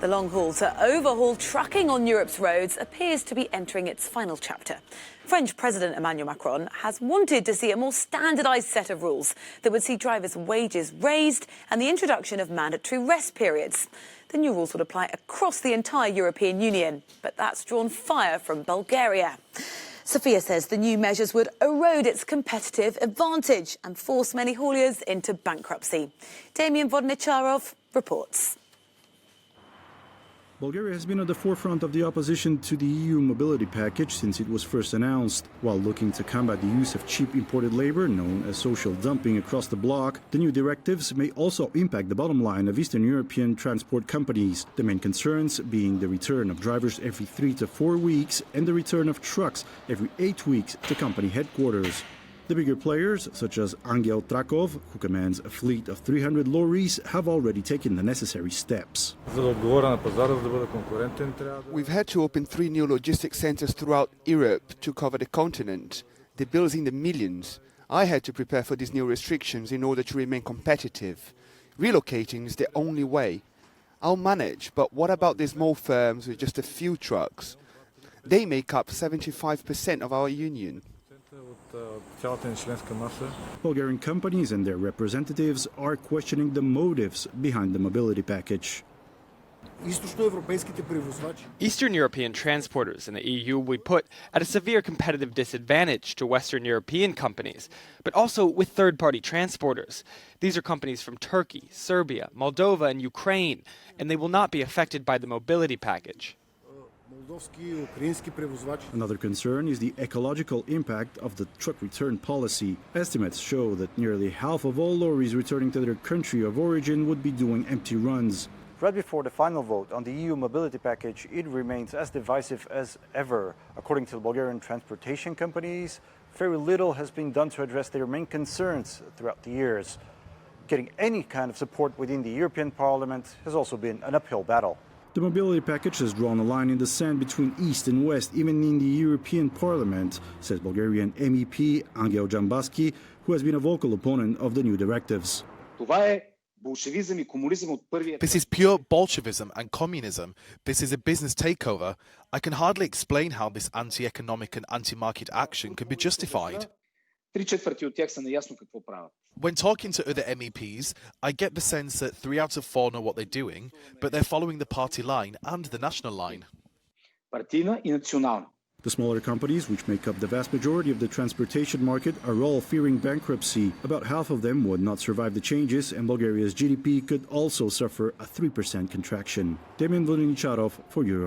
The long haul to overhaul trucking on Europe's roads appears to be entering its final chapter. French President Emmanuel Macron has wanted to see a more standardised set of rules that would see drivers' wages raised and the introduction of mandatory rest periods. The new rules would apply across the entire European Union, but that's drawn fire from Bulgaria. Sofia says the new measures would erode its competitive advantage and force many hauliers into bankruptcy. Damian Vodnicharov reports. Bulgaria has been at the forefront of the opposition to the EU mobility package since it was first announced. While looking to combat the use of cheap imported labor, known as social dumping across the bloc, the new directives may also impact the bottom line of Eastern European transport companies. The main concerns being the return of drivers every 3 to 4 weeks and the return of trucks every 8 weeks to company headquarters. The bigger players, such as Angel Trakov, who commands a fleet of 300 lorries, have already taken the necessary steps. We've had to open 3 new logistics centers throughout Europe to cover the continent. The bills in the millions. I had to prepare for these new restrictions in order to remain competitive. Relocating is the only way. I'll manage, but what about these small firms with just a few trucks? They make up 75% of our union. Bulgarian companies and their representatives are questioning the motives behind the mobility package. Eastern European transporters in the EU will be put at a severe competitive disadvantage to Western European companies, but also with third-party transporters. These are companies from Turkey, Serbia, Moldova, and Ukraine, and they will not be affected by the mobility package. Another concern is the ecological impact of the truck return policy. Estimates show that nearly half of all lorries returning to their country of origin would be doing empty runs. Right before the final vote on the EU mobility package, it remains as divisive as ever. According to the Bulgarian transportation companies, very little has been done to address their main concerns throughout the years. Getting any kind of support within the European Parliament has also been an uphill battle. The mobility package has drawn a line in the sand between East and West, even in the European Parliament, says Bulgarian MEP Angel Jambaski, who has been a vocal opponent of the new directives. This is pure Bolshevism and communism. This is a business takeover. I can hardly explain how this anti-economic and anti-market action can be justified. When talking to other MEPs, I get the sense that 3 out of 4 know what they're doing, but they're following the party line and the national line. The smaller companies, which make up the vast majority of the transportation market, are all fearing bankruptcy. About half of them would not survive the changes, and Bulgaria's GDP could also suffer a 3% contraction. Damian Vodnicharov for Europe.